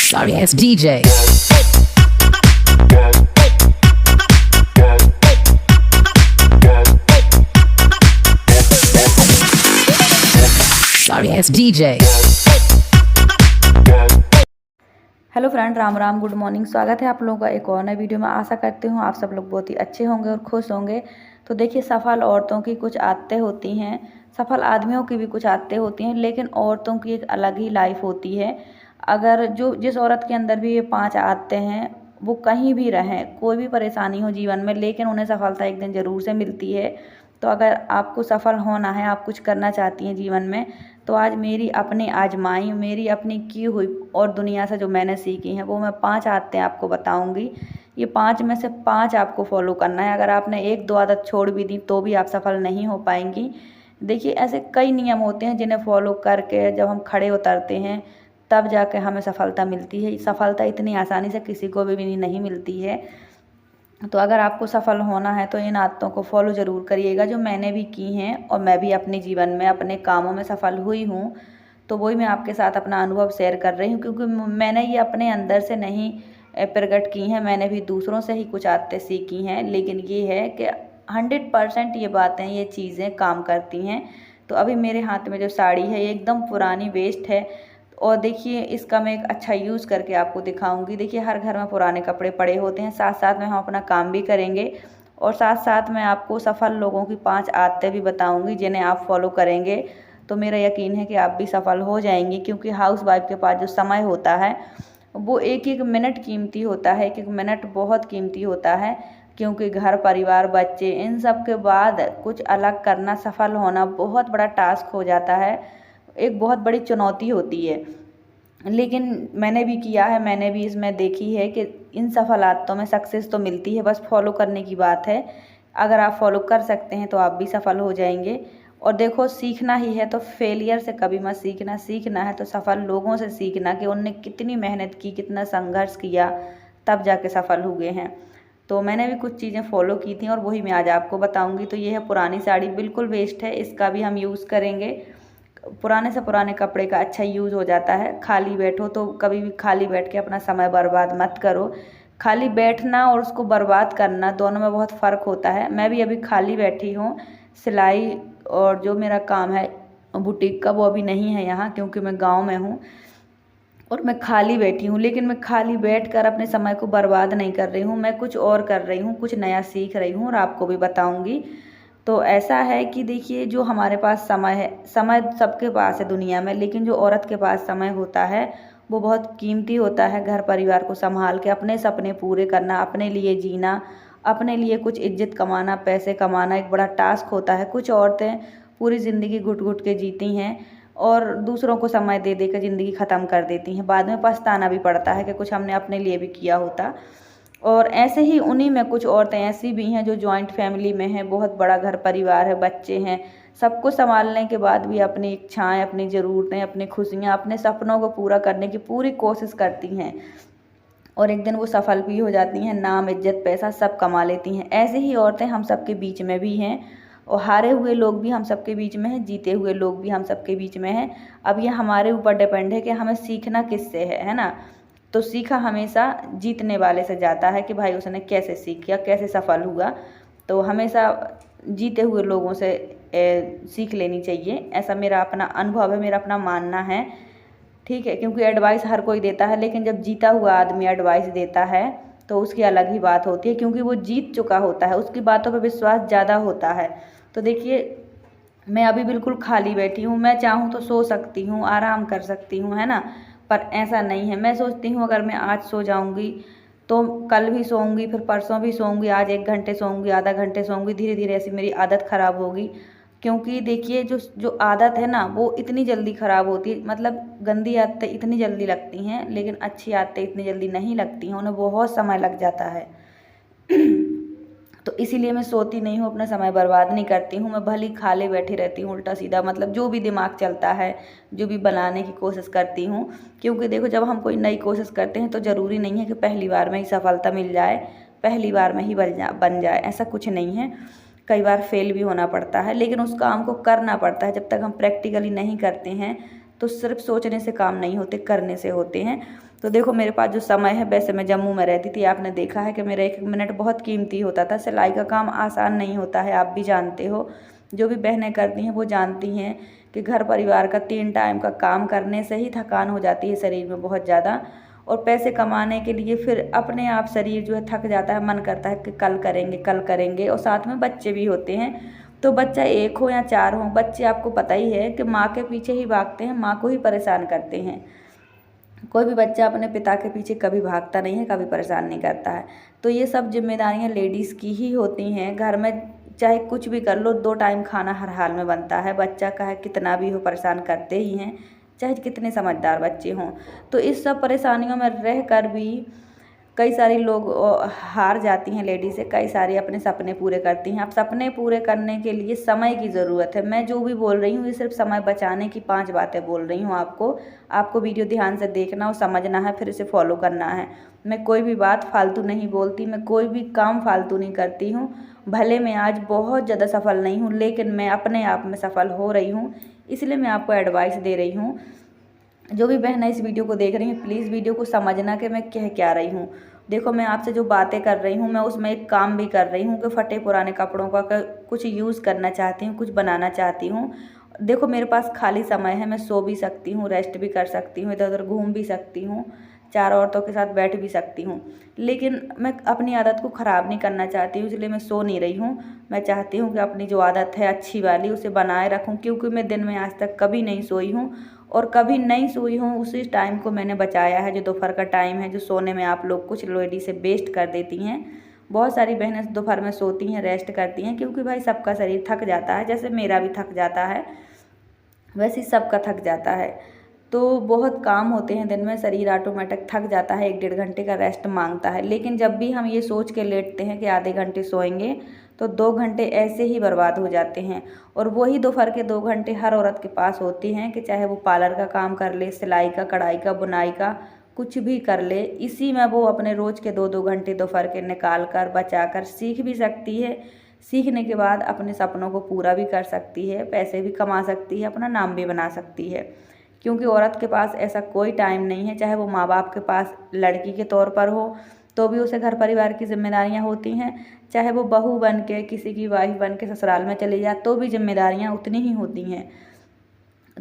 Sorry ass DJ. Sorry ass DJ. Hello friend, Ram Ram, good morning. स्वागत है आप लोगों का एक और नए वीडियो में। आशा करती हूँ आप सब लोग बहुत ही अच्छे होंगे और खुश होंगे। तो देखिए, सफल औरतों की कुछ आदतें होती हैं, सफल आदमियों की भी कुछ आदतें होती हैं, लेकिन औरतों की एक अलग ही लाइफ होती है। अगर जिस औरत के अंदर भी ये 5 आदतें हैं, वो कहीं भी रहें, कोई भी परेशानी हो जीवन में, लेकिन उन्हें सफलता एक दिन ज़रूर से मिलती है। तो अगर आपको सफल होना है, आप कुछ करना चाहती हैं जीवन में, तो आज मेरी अपनी आजमाई, मेरी अपनी की हुई और दुनिया से जो मैंने सीखी हैं, वो मैं 5 आदतें आपको बताऊंगी। ये 5 में से 5 आपको फॉलो करना है। अगर आपने 1-2 आदत छोड़ भी दी तो भी आप सफल नहीं हो पाएंगी। देखिए, ऐसे कई नियम होते हैं जिन्हें फॉलो करके जब हम खड़े उतरते हैं, तब जाके हमें सफलता मिलती है। सफलता इतनी आसानी से किसी को भी नहीं मिलती है। तो अगर आपको सफल होना है तो इन आदतों को फॉलो ज़रूर करिएगा, जो मैंने भी की हैं और मैं भी अपने जीवन में अपने कामों में सफल हुई हूँ। तो वही मैं आपके साथ अपना अनुभव शेयर कर रही हूँ, क्योंकि मैंने ये अपने अंदर से नहीं प्रकट की हैं, मैंने भी दूसरों से ही कुछ आदतें सीखी हैं। लेकिन ये है कि 100% ये बातें, ये चीज़ें काम करती हैं। तो अभी मेरे हाथ में जो साड़ी है, ये एकदम पुरानी वेस्ट है, और देखिए इसका मैं एक अच्छा यूज़ करके आपको दिखाऊंगी। देखिए, हर घर में पुराने कपड़े पड़े होते हैं, साथ साथ में हम अपना काम भी करेंगे और साथ साथ में आपको सफल लोगों की 5 आदतें भी बताऊंगी, जिन्हें आप फॉलो करेंगे तो मेरा यकीन है कि आप भी सफल हो जाएंगे। क्योंकि हाउस वाइफ के पास जो समय होता है, वो एक एक मिनट कीमती होता है, एक एक मिनट बहुत कीमती होता है। क्योंकि घर परिवार बच्चे, इन सब के बाद कुछ अलग करना, सफल होना बहुत बड़ा टास्क हो जाता है, एक बहुत बड़ी चुनौती होती है। लेकिन मैंने भी किया है, मैंने भी इसमें देखी है कि इन सफल आदतों में सक्सेस तो मिलती है, बस फॉलो करने की बात है। अगर आप फॉलो कर सकते हैं तो आप भी सफल हो जाएंगे। और देखो, सीखना ही है तो फेलियर से कभी मत सीखना, सीखना है तो सफल लोगों से सीखना कि उनने कितनी मेहनत की, कितना संघर्ष किया, तब जाके सफल हुए हैं। तो मैंने भी कुछ चीज़ें फॉलो की थी और वही मैं आज आपको बताऊंगी। तो ये है पुरानी साड़ी, बिल्कुल वेस्ट है, इसका भी हम यूज़ करेंगे। पुराने से पुराने कपड़े का अच्छा यूज़ हो जाता है। खाली बैठो तो कभी भी खाली बैठ के अपना समय बर्बाद मत करो। खाली बैठना और उसको बर्बाद करना, दोनों में बहुत फ़र्क होता है। मैं भी अभी खाली बैठी हूँ, सिलाई और जो मेरा काम है बुटीक का, वो अभी नहीं है यहाँ, क्योंकि मैं गांव में हूँ और मैं खाली बैठी हूँ। लेकिन मैं खाली बैठकर अपने समय को बर्बाद नहीं कर रही हूँ, मैं कुछ और कर रही हूँ, कुछ नया सीख रही हूँ और आपको भी बताऊँगी। तो ऐसा है कि देखिए, जो हमारे पास समय है, समय सबके पास है दुनिया में, लेकिन जो औरत के पास समय होता है वो बहुत कीमती होता है। घर परिवार को संभाल के अपने सपने पूरे करना, अपने लिए जीना, अपने लिए कुछ इज्जत कमाना, पैसे कमाना एक बड़ा टास्क होता है। कुछ औरतें पूरी ज़िंदगी घुट घुट के जीती हैं और दूसरों को समय दे देकर ज़िंदगी ख़त्म कर देती हैं। बाद में पछताना भी पड़ता है कि कुछ हमने अपने लिए भी किया होता। और ऐसे ही उन्हीं में कुछ औरतें ऐसी भी हैं जो जॉइंट फैमिली में हैं, बहुत बड़ा घर परिवार है, बच्चे हैं, सबको संभालने के बाद भी अपनी इच्छाएं, अपनी ज़रूरतें, अपनी खुशियां, अपने सपनों को पूरा करने की पूरी कोशिश करती हैं और एक दिन वो सफल भी हो जाती हैं, नाम, इज्जत, पैसा सब कमा लेती हैं। ऐसे ही औरतें हम सबके बीच में भी हैं और हारे हुए लोग भी हम सबके बीच में हैं, जीते हुए लोग भी हम सबके बीच में हैं। अब ये हमारे ऊपर डिपेंड है कि हमें सीखना किससे है ना। तो सीखा हमेशा जीतने वाले से जाता है कि भाई उसने कैसे सीख किया, कैसे सफल हुआ। तो हमेशा जीते हुए लोगों से सीख लेनी चाहिए, ऐसा मेरा अपना अनुभव है, मेरा अपना मानना है। ठीक है, क्योंकि एडवाइस हर कोई देता है, लेकिन जब जीता हुआ आदमी एडवाइस देता है तो उसकी अलग ही बात होती है, क्योंकि वो जीत चुका होता है, उसकी बातों पर विश्वास ज़्यादा होता है। तो देखिए, मैं अभी बिल्कुल खाली बैठी हूँ, मैं चाहूँ तो सो सकती हूँ, आराम कर सकती हूँ, है ना। पर ऐसा नहीं है। मैं सोचती हूँ अगर मैं आज सो जाऊँगी तो कल भी सोऊंगी, फिर परसों भी सोऊंगी, आज 1 घंटे सोऊंगी, आधा घंटे सोऊंगी, धीरे धीरे ऐसी मेरी आदत ख़राब होगी। क्योंकि देखिए, जो जो आदत है ना, वो इतनी जल्दी ख़राब होती है, मतलब गंदी आदतें इतनी जल्दी लगती हैं, लेकिन अच्छी आदतें इतनी जल्दी नहीं लगती हैं, उन्हें बहुत समय लग जाता है। तो इसीलिए मैं सोती नहीं हूँ, अपना समय बर्बाद नहीं करती हूँ। मैं भली खाली बैठी रहती हूँ, उल्टा सीधा, मतलब जो भी दिमाग चलता है, जो भी बनाने की कोशिश करती हूँ। क्योंकि देखो, जब हम कोई नई कोशिश करते हैं तो ज़रूरी नहीं है कि पहली बार में ही सफलता मिल जाए, पहली बार में ही बन जाए, ऐसा कुछ नहीं है। कई बार फेल भी होना पड़ता है, लेकिन उस काम को करना पड़ता है। जब तक हम प्रैक्टिकली नहीं करते हैं तो सिर्फ सोचने से काम नहीं होते, करने से होते हैं। तो देखो मेरे पास जो समय है, वैसे मैं जम्मू में रहती थी, आपने देखा है कि मेरा एक एक मिनट बहुत कीमती होता था। सिलाई का काम आसान नहीं होता है, आप भी जानते हो, जो भी बहनें करती हैं वो जानती हैं कि घर परिवार का 3 टाइम का काम करने से ही थकान हो जाती है शरीर में बहुत ज़्यादा, और पैसे कमाने के लिए फिर अपने आप शरीर जो है थक जाता है, मन करता है कि कल करेंगे, और साथ में बच्चे भी होते हैं। तो बच्चा एक हो या 4 हो, बच्चे आपको पता ही है कि माँ के पीछे ही भागते हैं, माँ को ही परेशान करते हैं। कोई भी बच्चा अपने पिता के पीछे कभी भागता नहीं है, कभी परेशान नहीं करता है। तो ये सब जिम्मेदारियां लेडीज़ की ही होती हैं। घर में चाहे कुछ भी कर लो, 2 टाइम खाना हर हाल में बनता है। बच्चा का है कितना भी हो, परेशान करते ही हैं, चाहे कितने समझदार बच्चे हों। तो इस सब परेशानियों में रह कर भी कई सारे लोग हार जाती हैं लेडीज़ें, कई सारे अपने सपने पूरे करती हैं। अब सपने पूरे करने के लिए समय की ज़रूरत है। मैं जो भी बोल रही हूँ ये सिर्फ समय बचाने की 5 बातें बोल रही हूँ आपको वीडियो ध्यान से देखना और समझना है, फिर इसे फॉलो करना है। मैं कोई भी बात फालतू नहीं बोलती, मैं कोई भी काम फालतू नहीं करती हूँ। भले मैं आज बहुत ज़्यादा सफल नहीं हूँ, लेकिन मैं अपने आप में सफल हो रही हूँ, इसलिए मैं आपको एडवाइस दे रही हूँ। जो भी बहन इस वीडियो को देख रही हैं, प्लीज़ वीडियो को समझना कि मैं कह क्या रही हूँ। देखो मैं आपसे जो बातें कर रही हूँ, मैं उसमें एक काम भी कर रही हूँ कि फटे पुराने कपड़ों का कुछ यूज़ करना चाहती हूँ, कुछ बनाना चाहती हूँ। देखो मेरे पास खाली समय है, मैं सो भी सकती हूँ, रेस्ट भी कर सकती हूँ, इधर उधर घूम भी सकती हूँ, 4 औरतों के साथ बैठ भी सकती हूँ, लेकिन मैं अपनी आदत को ख़राब नहीं करना चाहती हूँ, इसलिए मैं सो नहीं रही हूँ। मैं चाहती हूँ कि अपनी जो आदत है अच्छी वाली उसे बनाए रखूँ, क्योंकि मैं दिन में आज तक कभी नहीं सोई हूँ, और कभी नहीं सोई हूँ। उसी टाइम को मैंने बचाया है, जो दोपहर का टाइम है, जो सोने में आप लोग कुछ लेडी से वेस्ट कर देती हैं। बहुत सारी बहनें दोपहर में सोती हैं, रेस्ट करती हैं, क्योंकि भाई सबका शरीर थक जाता है, जैसे मेरा भी थक जाता है, वैसे ही सबका थक जाता है। तो बहुत काम होते हैं दिन में, शरीर ऑटोमेटिक थक जाता है, 1 डेढ़ घंटे का रेस्ट मांगता है। लेकिन जब भी हम ये सोच के लेटते हैं कि आधे घंटे सोएंगे, तो 2 घंटे ऐसे ही बर्बाद हो जाते हैं। और वही दोपहर के 2 घंटे हर औरत के पास होती हैं कि चाहे वो पार्लर का काम कर ले, सिलाई का, कढ़ाई का, बुनाई का, कुछ भी कर ले, इसी में वो अपने रोज़ के 2-2 घंटे दोपहर के निकाल कर बचा कर सीख भी सकती है। सीखने के बाद अपने सपनों को पूरा भी कर सकती है, पैसे भी कमा सकती है, अपना नाम भी बना सकती है। क्योंकि औरत के पास ऐसा कोई टाइम नहीं है, चाहे वो माँ बाप के पास लड़की के तौर पर हो तो भी उसे घर परिवार की जिम्मेदारियाँ होती हैं, चाहे वो बहू बन के, किसी की वाइफ बन के ससुराल में चली जाए तो भी जिम्मेदारियाँ उतनी ही होती हैं।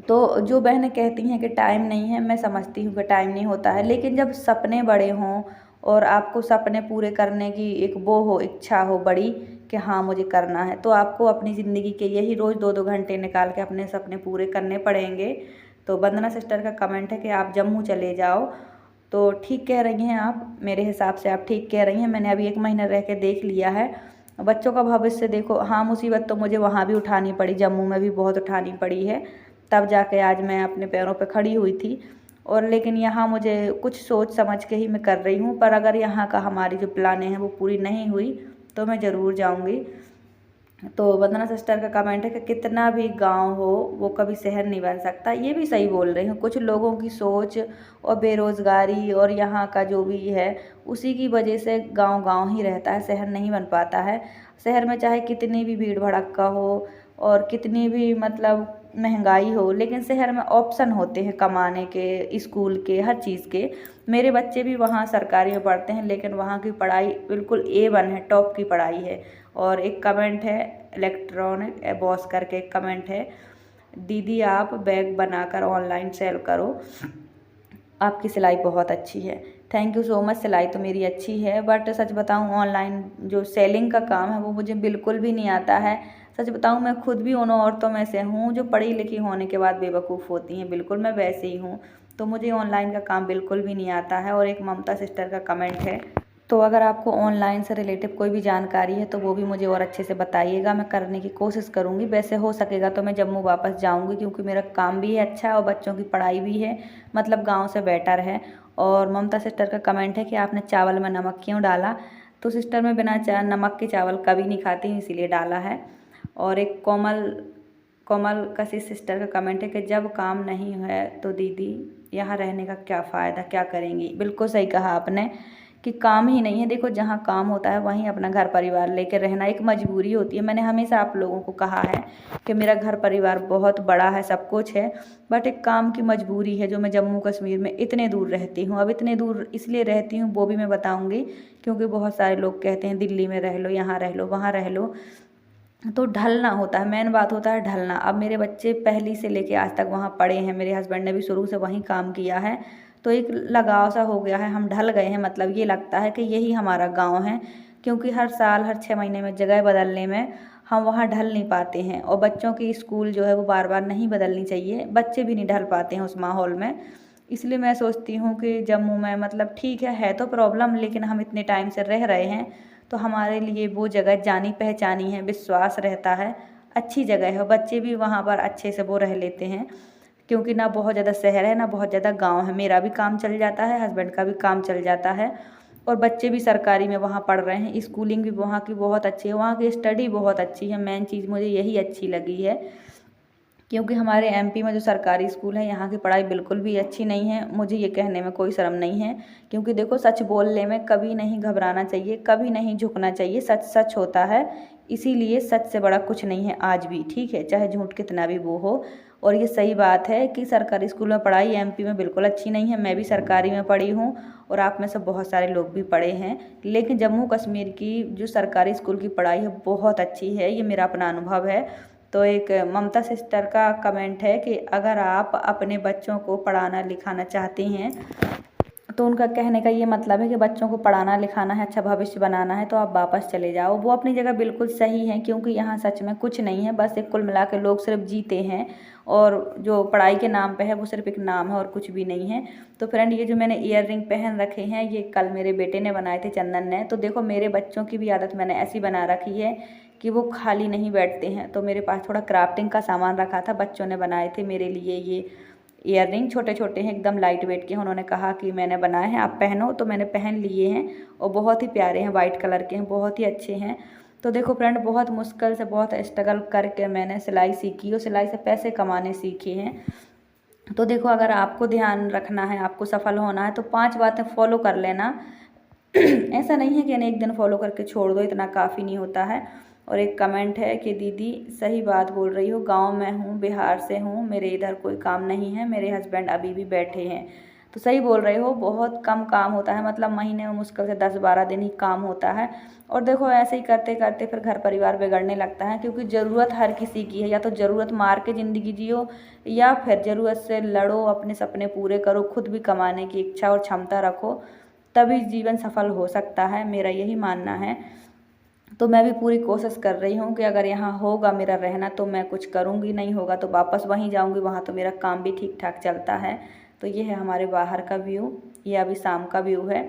तो जो बहनें कहती हैं कि टाइम नहीं है, मैं समझती हूँ कि टाइम नहीं होता है, लेकिन जब सपने बड़े हों और आपको सपने पूरे करने की एक वो हो, इच्छा हो बड़ी कि हाँ मुझे करना है, तो आपको अपनी ज़िंदगी के यही रोज़ 2-2 घंटे निकाल के अपने सपने पूरे करने पड़ेंगे। तो वंदना सिस्टर का कमेंट है कि आप जम्मू चले जाओ, तो ठीक कह रही हैं आप, मेरे हिसाब से आप ठीक कह रही हैं। मैंने अभी 1 महीना रह के देख लिया है। बच्चों का भविष्य देखो, हाँ मुसीबत तो मुझे वहाँ भी उठानी पड़ी, जम्मू में भी बहुत उठानी पड़ी है, तब जाके आज मैं अपने पैरों पे खड़ी हुई थी। और लेकिन यहाँ मुझे कुछ सोच समझ के ही मैं कर रही हूँ, पर अगर यहाँ का हमारी जो प्लानें हैं वो पूरी नहीं हुई तो मैं ज़रूर जाऊँगी। तो वंदना सिस्टर का कमेंट है कि कितना भी गांव हो वो कभी शहर नहीं बन सकता। ये भी सही बोल रही हूँ, कुछ लोगों की सोच और बेरोज़गारी और यहाँ का जो भी है उसी की वजह से गांव गांव ही रहता है, शहर नहीं बन पाता है। शहर में चाहे कितनी भी भीड़ भड़क्का हो और कितनी भी मतलब महंगाई हो, लेकिन शहर में ऑप्शन होते हैं कमाने के, स्कूल के, हर चीज़ के। मेरे बच्चे भी वहाँ सरकारी में पढ़ते हैं, लेकिन वहाँ की पढ़ाई बिल्कुल A1 है, टॉप की पढ़ाई है। और एक कमेंट है इलेक्ट्रॉनिक बॉस करके, एक कमेंट है, दीदी आप बैग बनाकर ऑनलाइन सेल करो, आपकी सिलाई बहुत अच्छी है। Thank you so much. सिलाई तो मेरी अच्छी है, बट सच बताऊं ऑनलाइन जो सेलिंग का काम है वो मुझे बिल्कुल भी नहीं आता है। सच बताऊं मैं खुद भी उन औरतों में से हूँ जो पढ़ी लिखी होने के बाद बेवकूफ़ होती हैं, बिल्कुल मैं वैसे ही हूँ। तो मुझे ऑनलाइन का काम बिल्कुल भी नहीं आता है। और एक ममता सिस्टर का कमेंट है, तो अगर आपको ऑनलाइन से रिलेटिव कोई भी जानकारी है तो वो भी मुझे और अच्छे से बताइएगा, मैं करने की कोशिश करूँगी। वैसे हो सकेगा तो मैं जम्मू वापस जाऊँगी, क्योंकि मेरा काम भी है अच्छा और बच्चों की पढ़ाई भी है, मतलब गांव से बेटर है। और ममता सिस्टर का कमेंट है कि आपने चावल में नमक क्यों डाला। तो सिस्टर मैं बिना नमक के चावल कभी नहीं खाती हूँ, इसीलिए डाला है। और एक कोमल कसी सिस्टर का कमेंट है कि जब काम नहीं है तो दीदी यहाँ रहने का क्या फ़ायदा, क्या करेंगी। बिल्कुल सही कहा आपने, कि काम ही नहीं है। देखो जहाँ काम होता है वहीं अपना घर परिवार लेकर रहना एक मजबूरी होती है। मैंने हमेशा आप लोगों को कहा है कि मेरा घर परिवार बहुत बड़ा है, सब कुछ है, बट एक काम की मजबूरी है जो मैं जम्मू कश्मीर में इतने दूर रहती हूँ। अब इतने दूर इसलिए रहती हूँ वो भी मैं बताऊँगी, क्योंकि बहुत सारे लोग कहते हैं दिल्ली में रह लो, यहाँ रह लो, वहाँ रह लो, तो ढलना होता है। मेन बात होता है ढलना। अब मेरे बच्चे पहली से लेके आज तक वहाँ पढ़े हैं, मेरे हस्बैंड ने भी शुरू से वहीं काम किया है, तो एक लगाव सा हो गया है, हम ढल गए हैं। मतलब ये लगता है कि यही हमारा गांव है, क्योंकि हर साल हर 6 महीने में जगह बदलने में हम वहाँ ढल नहीं पाते हैं। और बच्चों की स्कूल जो है वो बार बार नहीं बदलनी चाहिए, बच्चे भी नहीं ढल पाते हैं उस माहौल में। इसलिए मैं सोचती हूँ कि जम्मू में मतलब ठीक है तो प्रॉब्लम, लेकिन हम इतने टाइम से रह रहे हैं तो हमारे लिए वो जगह जानी पहचानी है, विश्वास रहता है, अच्छी जगह है। बच्चे भी वहाँ पर अच्छे से वो रह लेते हैं, क्योंकि ना बहुत ज़्यादा शहर है ना बहुत ज़्यादा गांव है। मेरा भी काम चल जाता है, हस्बैंड का भी काम चल जाता है, और बच्चे भी सरकारी में वहाँ पढ़ रहे हैं। स्कूलिंग भी वहाँ की बहुत अच्छी है, वहाँ की स्टडी बहुत अच्छी है। मेन चीज़ मुझे यही अच्छी लगी है, क्योंकि हमारे एमपी में जो सरकारी स्कूल है यहाँ की पढ़ाई बिल्कुल भी अच्छी नहीं है। मुझे ये कहने में कोई शर्म नहीं है, क्योंकि देखो सच बोलने में कभी नहीं घबराना चाहिए, कभी नहीं झुकना चाहिए। सच सच होता है, इसीलिए सच से बड़ा कुछ नहीं है आज भी, ठीक है, चाहे झूठ कितना भी वो हो। और ये सही बात है कि सरकारी स्कूल में पढ़ाई एमपी में बिल्कुल अच्छी नहीं है। मैं भी सरकारी में पढ़ी हूँ और आप में से बहुत सारे लोग भी पढ़े हैं, लेकिन जम्मू कश्मीर की जो सरकारी स्कूल की पढ़ाई है बहुत अच्छी है, ये मेरा अपना अनुभव है। तो एक ममता सिस्टर का कमेंट है कि अगर आप अपने बच्चों को पढ़ाना लिखाना चाहती हैं, तो उनका कहने का ये मतलब है कि बच्चों को पढ़ाना लिखाना है, अच्छा भविष्य बनाना है, तो आप वापस चले जाओ। वो अपनी जगह बिल्कुल सही है, क्योंकि यहाँ सच में कुछ नहीं है, बस एक कुल मिला के लोग सिर्फ जीते हैं, और जो पढ़ाई के नाम पे है वो सिर्फ एक नाम है और कुछ भी नहीं है। तो फ्रेंड ये जो मैंने ईयर रिंग पहन रखे हैं ये कल मेरे बेटे ने बनाए थे, चंदन ने। तो देखो मेरे बच्चों की भी आदत मैंने ऐसी बना रखी है कि वो खाली नहीं बैठते हैं। तो मेरे पास थोड़ा क्राफ्टिंग का सामान रखा था, बच्चों ने बनाए थे मेरे लिए ये ईयर रिंग, छोटे छोटे हैं, एकदम लाइट वेट के हैं। उन्होंने कहा कि मैंने बनाए हैं, आप पहनो, तो मैंने पहन लिए हैं और बहुत ही प्यारे हैं, वाइट कलर के हैं, बहुत ही अच्छे हैं। तो देखो फ्रेंड बहुत मुश्किल से बहुत स्ट्रगल करके मैंने सिलाई सीखी और सिलाई से पैसे कमाने सीखे हैं। तो देखो अगर आपको ध्यान रखना है, आपको सफल होना है, तो 5 बातें फॉलो कर लेना। ऐसा नहीं है कि एक दिन फॉलो करके छोड़ दो, इतना काफ़ी नहीं होता है। और एक कमेंट है कि दीदी सही बात बोल रही हो, गांव में हूँ, बिहार से हूँ, मेरे इधर कोई काम नहीं है, मेरे हस्बैंड अभी भी बैठे हैं। तो सही बोल रहे हो, बहुत कम काम होता है, मतलब महीने में मुश्किल से 10-12 दिन ही काम होता है। और देखो ऐसे ही करते करते फिर घर परिवार बिगड़ने लगता है, क्योंकि ज़रूरत हर किसी की है। या तो ज़रूरत मार के ज़िंदगी जियो, या फिर ज़रूरत से लड़ो, अपने सपने पूरे करो, खुद भी कमाने की इच्छा और क्षमता रखो, तभी जीवन सफल हो सकता है, मेरा यही मानना है। तो मैं भी पूरी कोशिश कर रही हूँ कि अगर यहाँ होगा मेरा रहना तो मैं कुछ करूँगी, नहीं होगा तो वापस वहीं जाऊँगी, वहाँ तो मेरा काम भी ठीक ठाक चलता है। तो ये है हमारे बाहर का व्यू, ये अभी शाम का व्यू है,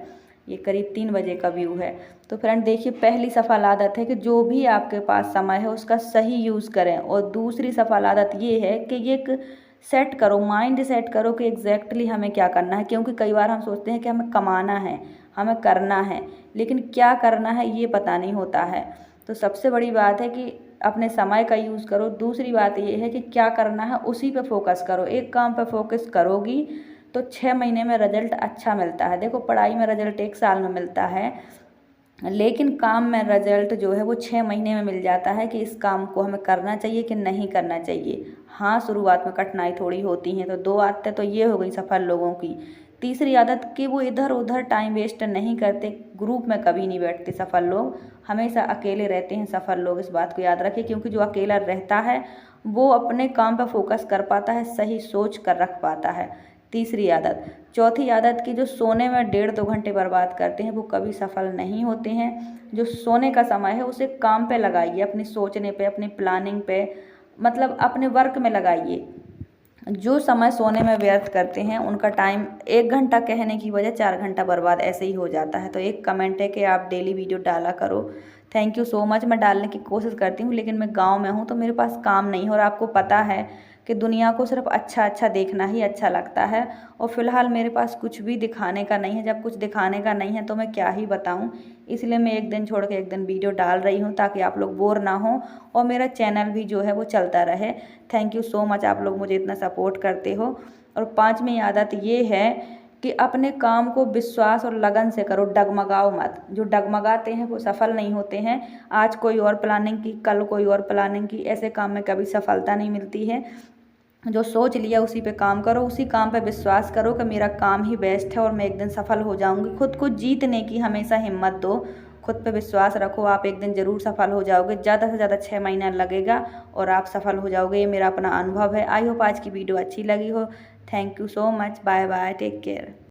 ये करीब 3 बजे का व्यू है। तो फ्रेंड देखिए पहली सफल आदत है कि जो भी आपके पास समय है उसका सही यूज़ करें। और दूसरी सफल आदत ये है कि ये एक सेट करो, माइंड सेट करो कि एग्जैक्टली हमें क्या करना है। क्योंकि कई बार हम सोचते हैं कि हमें कमाना है, हमें करना है, लेकिन क्या करना है ये पता नहीं होता है। तो सबसे बड़ी बात है कि अपने समय का यूज़ करो। दूसरी बात ये है कि क्या करना है उसी पे फोकस करो। एक काम पे फोकस करोगी तो 6 महीने में रिजल्ट अच्छा मिलता है। देखो पढ़ाई में रिजल्ट 1 साल में मिलता है, लेकिन काम में रिजल्ट जो है वो 6 महीने में मिल जाता है कि इस काम को हमें करना चाहिए कि नहीं करना चाहिए। हाँ शुरुआत में कठिनाई थोड़ी होती हैं। तो 2 आदतें तो ये हो गई सफल लोगों की। तीसरी आदत कि वो इधर उधर टाइम वेस्ट नहीं करते, ग्रुप में कभी नहीं बैठते सफल लोग, हमेशा अकेले रहते हैं सफल लोग, इस बात को याद रखिए। क्योंकि जो अकेला रहता है वो अपने काम पर फोकस कर पाता है, सही सोच कर रख पाता है। तीसरी आदत। चौथी आदत की जो सोने में 1.5-2 घंटे बर्बाद करते हैं वो कभी सफल नहीं होते हैं। जो सोने का समय है उसे काम पे लगाइए, अपनी सोचने पे, अपनी प्लानिंग पे, मतलब अपने वर्क में लगाइए। जो समय सोने में व्यर्थ करते हैं उनका टाइम 1 घंटा कहने की वजह 4 घंटा बर्बाद ऐसे ही हो जाता है। तो एक कमेंट है कि आप डेली वीडियो डाला करो। Thank you so much. मैं डालने की कोशिश करती हूँ, लेकिन मैं गांव में हूँ तो मेरे पास काम नहीं है, और आपको पता है कि दुनिया को सिर्फ अच्छा अच्छा देखना ही अच्छा लगता है। और फिलहाल मेरे पास कुछ भी दिखाने का नहीं है। जब कुछ दिखाने का नहीं है तो मैं क्या ही बताऊं। इसलिए मैं एक दिन छोड़ के एक दिन वीडियो डाल रही हूं, ताकि आप लोग बोर ना हो और मेरा चैनल भी जो है वो चलता रहे। थैंक यू सो मच, आप लोग मुझे इतना सपोर्ट करते हो। और 5वीं आदत ये है कि अपने काम को विश्वास और लगन से करो, डगमगाओ मत। जो डगमगाते हैं वो सफल नहीं होते हैं। आज कोई और प्लानिंग की, कल कोई और प्लानिंग की, ऐसे काम में कभी सफलता नहीं मिलती है। जो सोच लिया उसी पे काम करो, उसी काम पे विश्वास करो कि मेरा काम ही बेस्ट है और मैं एक दिन सफल हो जाऊंगी। खुद को जीतने की हमेशा हिम्मत दो, खुद पे विश्वास रखो, आप एक दिन ज़रूर सफल हो जाओगे। ज़्यादा से ज़्यादा 6 महीना लगेगा और आप सफल हो जाओगे, ये मेरा अपना अनुभव है। आई होप आज की वीडियो अच्छी लगी हो। Thank you so much. Bye bye, take care.